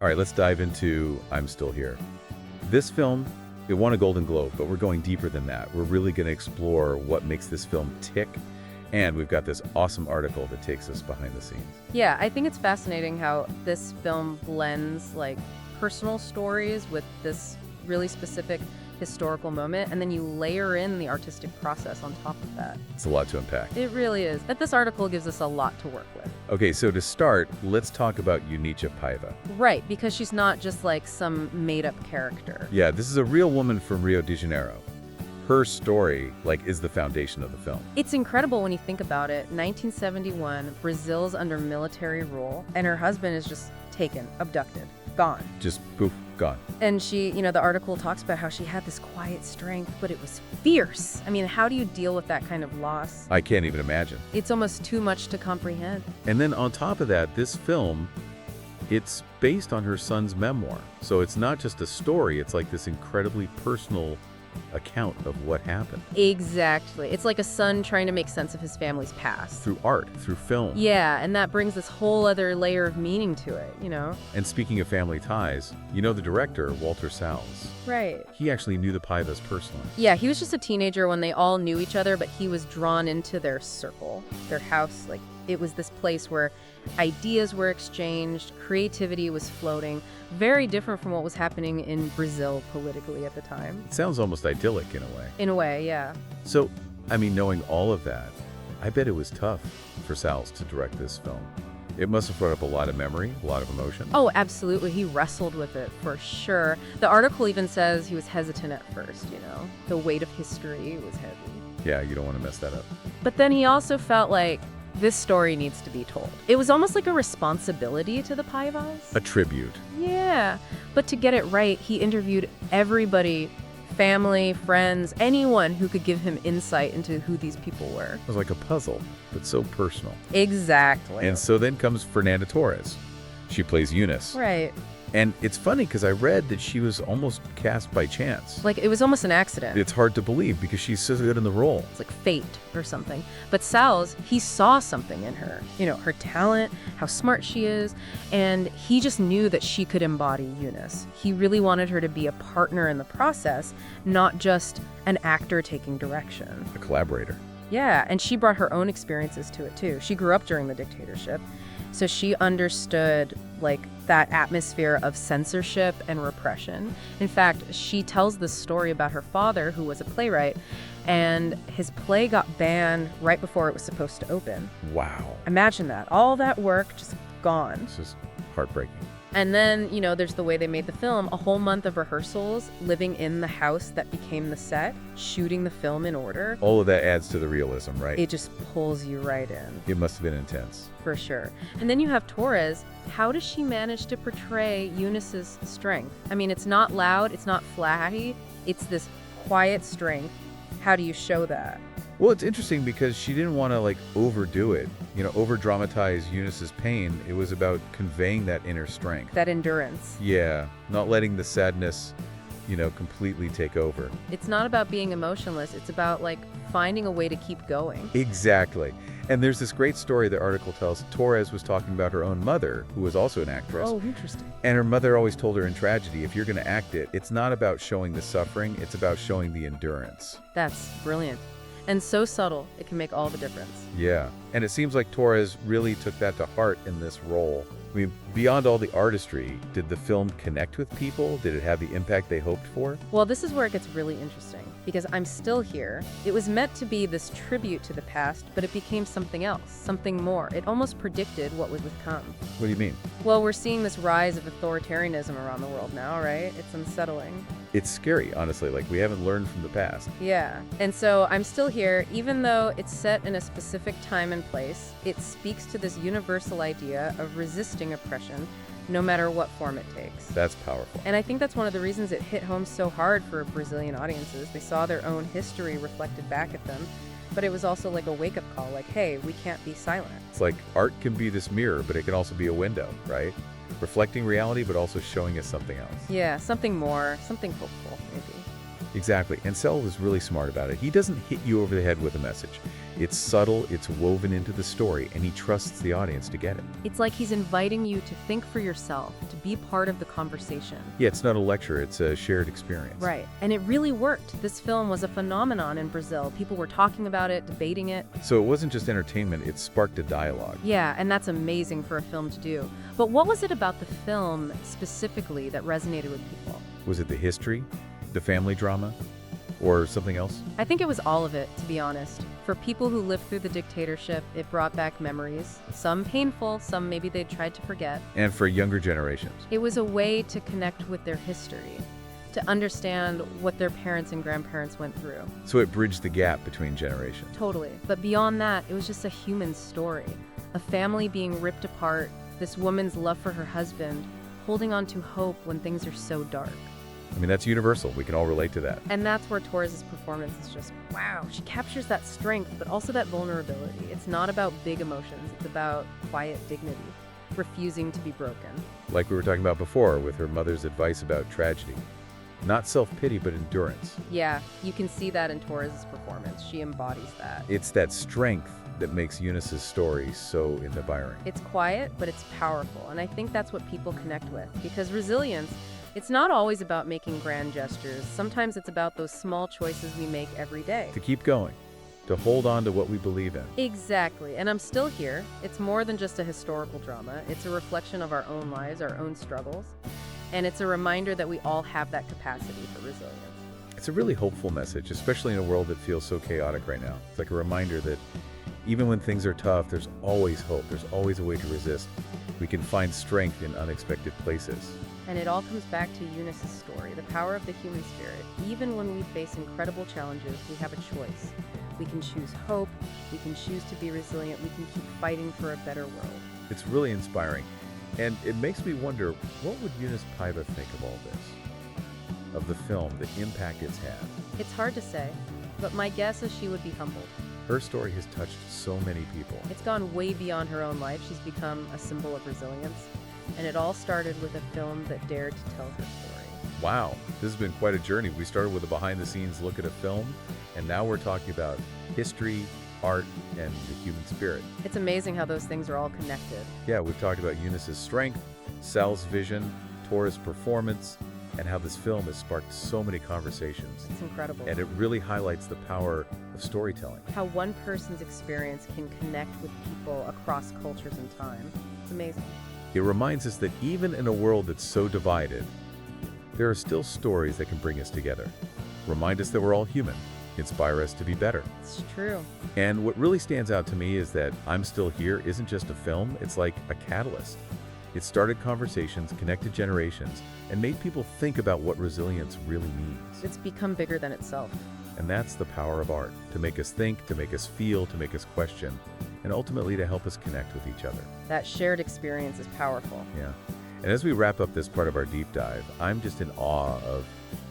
All right, let's dive into I'm Still Here. This film, it won a Golden Globe, but we're going deeper than that. We're really going to explore what makes this film tick, and we've got this awesome article that takes us behind the scenes. Yeah, I think it's fascinating how this film blends like personal stories with this really specific historical moment, and then you layer in the artistic process on top of that. It's a lot to unpack. It really is. But this article gives us a lot to work with. Okay, so to start, let's talk about Yunice Paiva. Right, because she's not just like some made-up character. Yeah, this is a real woman from Rio de Janeiro. Her story, is the foundation of the film. It's incredible when you think about it. 1971, Brazil's under military rule, and her husband is just taken, abducted, gone. Just poof, gone. And she, the article talks about how she had this quiet strength, but it was fierce. I mean, how do you deal with that kind of loss? I can't even imagine. It's almost too much to comprehend. And then on top of that, this film, it's based on her son's memoir. So it's not just a story, it's like this incredibly personal account of what happened. Exactly. It's like a son trying to make sense of his family's past. Through art, through film. Yeah, and that brings this whole other layer of meaning to it, And speaking of family ties, the director, Walter Salles. Right. He actually knew the Paivas personally. Yeah, he was just a teenager when they all knew each other, but he was drawn into their circle, their house. It was this place where ideas were exchanged, creativity was floating, very different from what was happening in Brazil politically at the time. It sounds almost idyllic in a way. In a way, yeah. So, knowing all of that, I bet it was tough for Salles to direct this film. It must have brought up a lot of memory, a lot of emotion. Oh, absolutely. He wrestled with it, for sure. The article even says he was hesitant at first, The weight of history was heavy. Yeah, you don't want to mess that up. But then he also felt like this story needs to be told. It was almost like a responsibility to the Paivas. A tribute. Yeah. But to get it right, he interviewed everybody, family, friends, anyone who could give him insight into who these people were. It was like a puzzle, but so personal. Exactly. And so then comes Fernanda Torres. She plays Yunice. Right. And it's funny because I read that she was almost cast by chance. It was almost an accident. It's hard to believe because she's so good in the role. It's like fate or something. But Salles, he saw something in her. Her talent, how smart she is, and he just knew that she could embody Yunice. He really wanted her to be a partner in the process, not just an actor taking direction. A collaborator. Yeah, and she brought her own experiences to it too. She grew up during the dictatorship, so she understood that atmosphere of censorship and repression. In fact, she tells this story about her father, who was a playwright, and his play got banned right before it was supposed to open. Wow. Imagine that. All that work just gone. It's just heartbreaking. And then, there's the way they made the film, a whole month of rehearsals, living in the house that became the set, shooting the film in order. All of that adds to the realism, right? It just pulls you right in. It must have been intense. For sure. And then you have Torres. How does she manage to portray Yunice's strength? I mean, it's not loud, it's not flashy, it's this quiet strength. How do you show that? Well, it's interesting because she didn't want to overdo it, over-dramatize Yunice's pain. It was about conveying that inner strength. That endurance. Yeah, not letting the sadness, completely take over. It's not about being emotionless. It's about finding a way to keep going. Exactly. And there's this great story the article tells. Torres was talking about her own mother, who was also an actress. Oh, interesting. And her mother always told her in tragedy, if you're going to act it, it's not about showing the suffering, it's about showing the endurance. That's brilliant. And so subtle, it can make all the difference. Yeah. And it seems like Torres really took that to heart in this role. I mean, beyond all the artistry, did the film connect with people? Did it have the impact they hoped for? Well, this is where it gets really interesting, because I'm Still Here. It was meant to be this tribute to the past, but it became something else, something more. It almost predicted what would come. What do you mean? Well, we're seeing this rise of authoritarianism around the world now, right? It's unsettling. It's scary, honestly. We haven't learned from the past. Yeah. And so I'm Still Here, even though it's set in a specific time and place, it speaks to this universal idea of resisting oppression, no matter what form it takes. That's powerful. And I think that's one of the reasons it hit home so hard for Brazilian audiences. They saw their own history reflected back at them, but it was also like a wake-up call, hey, we can't be silent. It's like art can be this mirror, but it can also be a window, right? Reflecting reality, but also showing us something else. Yeah, something more, something hopeful, maybe. Exactly. And Sell was really smart about it. He doesn't hit you over the head with a message. It's subtle, it's woven into the story, and he trusts the audience to get it. It's like he's inviting you to think for yourself, to be part of the conversation. Yeah, it's not a lecture, it's a shared experience. Right. And it really worked. This film was a phenomenon in Brazil. People were talking about it, debating it. So it wasn't just entertainment, it sparked a dialogue. Yeah, and that's amazing for a film to do. But what was it about the film specifically that resonated with people? Was it the history, the family drama, or something else? I think it was all of it, to be honest. For people who lived through the dictatorship, it brought back memories. Some painful, some maybe they'd tried to forget. And for younger generations. It was a way to connect with their history, to understand what their parents and grandparents went through. So it bridged the gap between generations. Totally. But beyond that, it was just a human story. A family being ripped apart, this woman's love for her husband, holding on to hope when things are so dark. I mean, that's universal. We can all relate to that. And that's where Torres' performance is just, wow. She captures that strength, but also that vulnerability. It's not about big emotions. It's about quiet dignity, refusing to be broken. Like we were talking about before with her mother's advice about tragedy. Not self-pity, but endurance. Yeah, you can see that in Torres' performance. She embodies that. It's that strength that makes Yunice's story so inspiring. It's quiet, but it's powerful. And I think that's what people connect with. Because resilience, it's not always about making grand gestures. Sometimes it's about those small choices we make every day. To keep going, to hold on to what we believe in. Exactly. And I'm still here. It's more than just a historical drama. It's a reflection of our own lives, our own struggles. And it's a reminder that we all have that capacity for resilience. It's a really hopeful message, especially in a world that feels so chaotic right now. It's like a reminder that even when things are tough, there's always hope. There's always a way to resist. We can find strength in unexpected places. And it all comes back to Yunice's story, the power of the human spirit. Even when we face incredible challenges, we have a choice. We can choose hope, we can choose to be resilient, we can keep fighting for a better world. It's really inspiring. And it makes me wonder, what would Yunice Paiva think of all this? Of the film, the impact it's had? It's hard to say, but my guess is she would be humbled. Her story has touched so many people. It's gone way beyond her own life. She's become a symbol of resilience. And it all started with a film that dared to tell her story. Wow, this has been quite a journey. We started with a behind-the-scenes look at a film, and now we're talking about history, art, and the human spirit. It's amazing how those things are all connected. Yeah, we've talked about Yunice's strength, Sal's vision, Torres' performance, and how this film has sparked so many conversations. It's incredible. And it really highlights the power of storytelling. How one person's experience can connect with people across cultures and time. It's amazing. It reminds us that even in a world that's so divided, there are still stories that can bring us together. Remind us that we're all human, inspire us to be better. It's true. And what really stands out to me is that I'm Still Here isn't just a film, it's like a catalyst. It started conversations, connected generations, and made people think about what resilience really means. It's become bigger than itself. And that's the power of art, to make us think, to make us feel, to make us question, and ultimately to help us connect with each other. That shared experience is powerful. Yeah. And as we wrap up this part of our deep dive, I'm just in awe of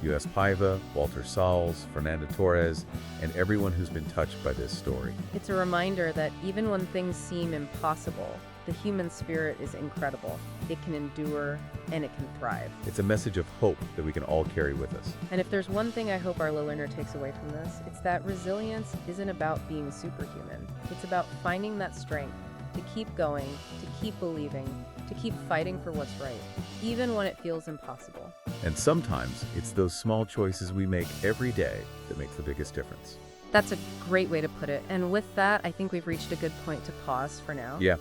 Yunice Paiva, Walter Salles, Fernanda Torres, and everyone who's been touched by this story. It's a reminder that even when things seem impossible, the human spirit is incredible. It can endure and it can thrive. It's a message of hope that we can all carry with us. And if there's one thing I hope our learner takes away from this, it's that resilience isn't about being superhuman. It's about finding that strength to keep going, to keep believing, to keep fighting for what's right, even when it feels impossible. And sometimes it's those small choices we make every day that makes the biggest difference. That's a great way to put it. And with that, I think we've reached a good point to pause for now. Yeah,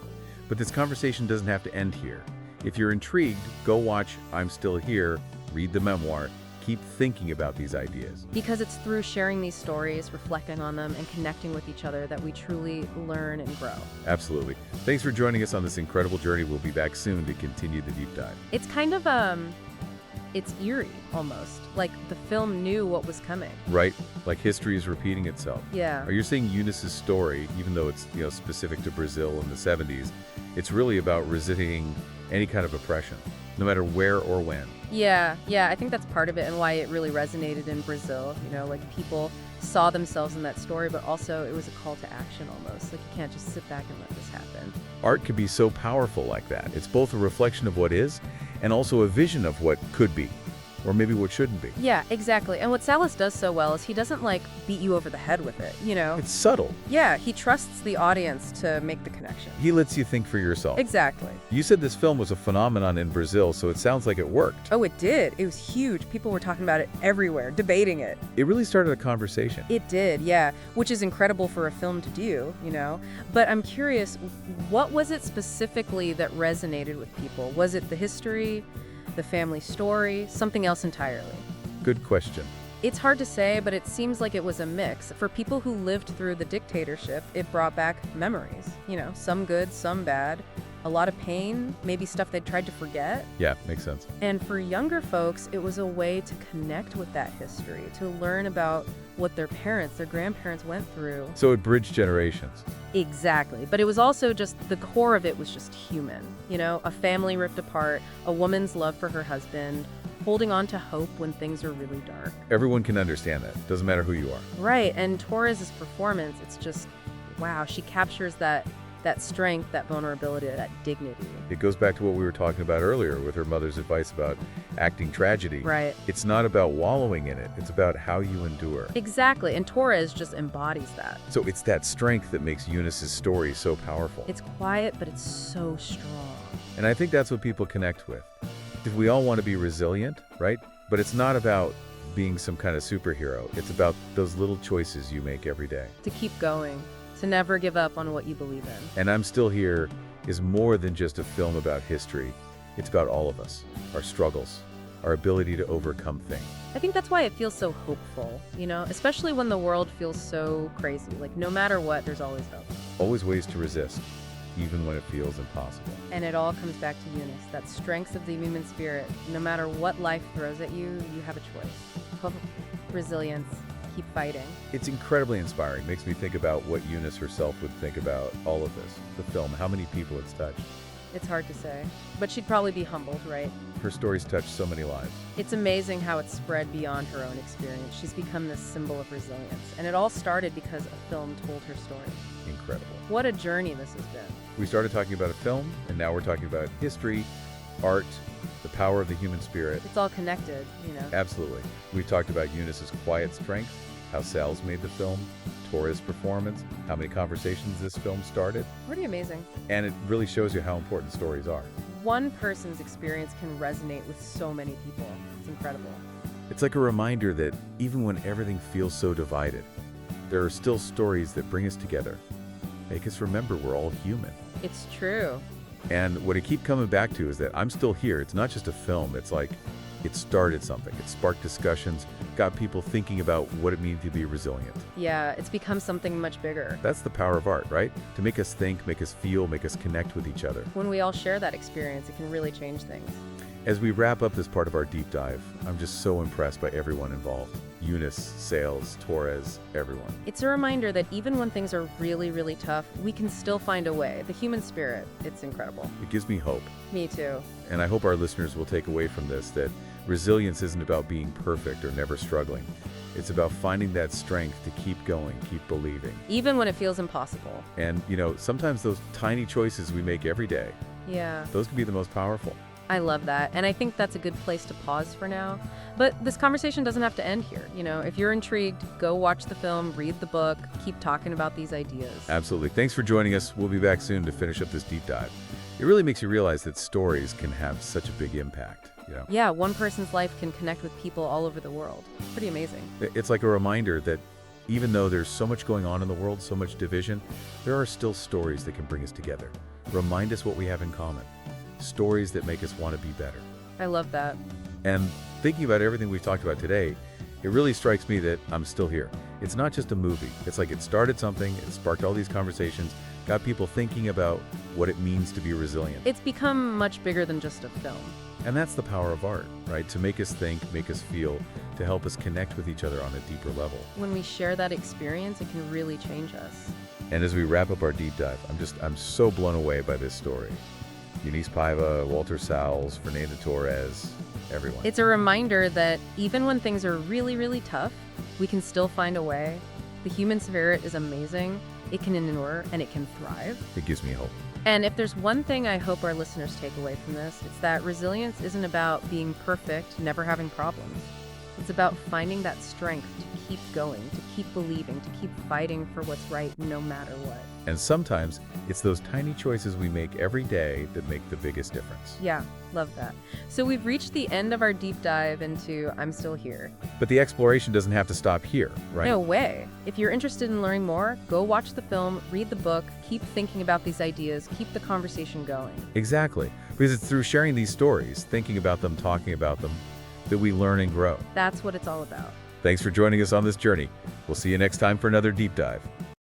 but this conversation doesn't have to end here. If you're intrigued, go watch I'm Still Here, read the memoir, keep thinking about these ideas. Because it's through sharing these stories, reflecting on them, and connecting with each other that we truly learn and grow. Absolutely. Thanks for joining us on this incredible journey. We'll be back soon to continue the deep dive. It's kind of, it's eerie, almost. Like the film knew what was coming. Right? Like history is repeating itself. Yeah. Are you saying Yunice's story, even though it's specific to Brazil in the 70s, it's really about resisting any kind of oppression, no matter where or when? Yeah, I think that's part of it and why it really resonated in Brazil. Like people saw themselves in that story, but also it was a call to action almost. Like you can't just sit back and let this happen. Art can be so powerful like that. It's both a reflection of what is and also a vision of what could be. or maybe what shouldn't be. Yeah, exactly. And what Salles does so well is he doesn't, like, beat you over the head with it, you know? It's subtle. Yeah, he trusts the audience to make the connection. He lets you think for yourself. Exactly. You said this film was a phenomenon in Brazil, so it sounds like it worked. Oh, it did. It was huge. People were talking about it everywhere, debating it. It really started a conversation. It did, yeah, which is incredible for a film to do, you know? But I'm curious, what was it specifically that resonated with people? Was it the history, the family story, something else entirely? Good question. It's hard to say, but it seems like it was a mix. For people who lived through the dictatorship, it brought back memories, you know, some good, some bad, a lot of pain, maybe stuff they'd tried to forget. Yeah, makes sense. And for younger folks, it was a way to connect with that history, to learn about what their parents, their grandparents went through. So it bridged generations. Exactly. But it was also just, the core of it was just human. You know, a family ripped apart, a woman's love for her husband, holding on to hope when things are really dark. Everyone can understand that. Doesn't matter who you are. Right. And Torres' performance, it's just, wow, she captures that strength, that vulnerability, that dignity. It goes back to what we were talking about earlier with her mother's advice about acting tragedy. Right. It's not about wallowing in it. It's about how you endure. Exactly. And Torres just embodies that. So it's that strength that makes Yunice's story so powerful. It's quiet, but it's so strong. And I think that's what people connect with. If we all want to be resilient, right? But it's not about being some kind of superhero. It's about those little choices you make every day. To keep going. To never give up on what you believe in. And I'm Still Here is more than just a film about history. It's about all of us, our struggles, our ability to overcome things. I think that's why it feels so hopeful, you know, especially when the world feels so crazy. Like, no matter what, there's always hope. Always ways to resist, even when it feels impossible. And it all comes back to Yunice, that strength of the human spirit. No matter what life throws at you, you have a choice. Hope, resilience, keep fighting. It's incredibly inspiring. Makes me think about what Yunice herself would think about all of this, the film, how many people it's touched. It's hard to say, but she'd probably be humbled, right? Her stories touched so many lives. It's amazing how it's spread beyond her own experience. She's become this symbol of resilience. And it all started because a film told her story. Incredible. What a journey this has been. We started talking about a film, and now we're talking about history, art, the power of the human spirit. It's all connected, you know? Absolutely. We've talked about Yunice's quiet strength, how Salles made the film, Torres' performance, how many conversations this film started. Pretty amazing. And it really shows you how important stories are. One person's experience can resonate with so many people. It's incredible. It's like a reminder that even when everything feels so divided, there are still stories that bring us together, make us remember we're all human. It's true. And what I keep coming back to is that I'm Still Here. It's not just a film. It's like it started something. It sparked discussions, got people thinking about what it means to be resilient. Yeah, it's become something much bigger. That's the power of art, right? To make us think, make us feel, make us connect with each other. When we all share that experience, it can really change things. As we wrap up this part of our deep dive, I'm just so impressed by everyone involved. Yunice, Salles, Torres, everyone. It's a reminder that even when things are really, really tough, we can still find a way. The human spirit, it's incredible. It gives me hope. Me too. And I hope our listeners will take away from this that resilience isn't about being perfect or never struggling. It's about finding that strength to keep going, keep believing. Even when it feels impossible. And, you know, sometimes those tiny choices we make every day, Yeah. those can be the most powerful. I love that. And I think that's a good place to pause for now. But this conversation doesn't have to end here. You know, if you're intrigued, go watch the film, read the book, keep talking about these ideas. Absolutely. Thanks for joining us. We'll be back soon to finish up this deep dive. It really makes you realize that stories can have such a big impact, you know? Yeah, one person's life can connect with people all over the world. Pretty amazing. It's like a reminder that even though there's so much going on in the world, so much division, there are still stories that can bring us together. Remind us what we have in common. Stories that make us want to be better. I love that. And thinking about everything we've talked about today, it really strikes me that I'm Still Here. It's not just a movie. It's like it started something, it sparked all these conversations, got people thinking about what it means to be resilient. It's become much bigger than just a film. And that's the power of art, right? To make us think, make us feel, to help us connect with each other on a deeper level. When we share that experience, it can really change us. And as we wrap up our deep dive, I'm so blown away by this story. Yunice Paiva, Walter Salles, Fernanda Torres, everyone. It's a reminder that even when things are really, really tough, we can still find a way. The human spirit is amazing. It can endure and it can thrive. It gives me hope. And if there's one thing I hope our listeners take away from this, it's that resilience isn't about being perfect, never having problems. It's about finding that strength to keep going, to keep believing, to keep fighting for what's right no matter what. And sometimes it's those tiny choices we make every day that make the biggest difference. Yeah, love that. So we've reached the end of our deep dive into I'm Still Here. But the exploration doesn't have to stop here, right? No way. If you're interested in learning more, go watch the film, read the book, keep thinking about these ideas, keep the conversation going. Exactly. Because it's through sharing these stories, thinking about them, talking about them, that we learn and grow. That's what it's all about. Thanks for joining us on this journey. We'll see you next time for another deep dive.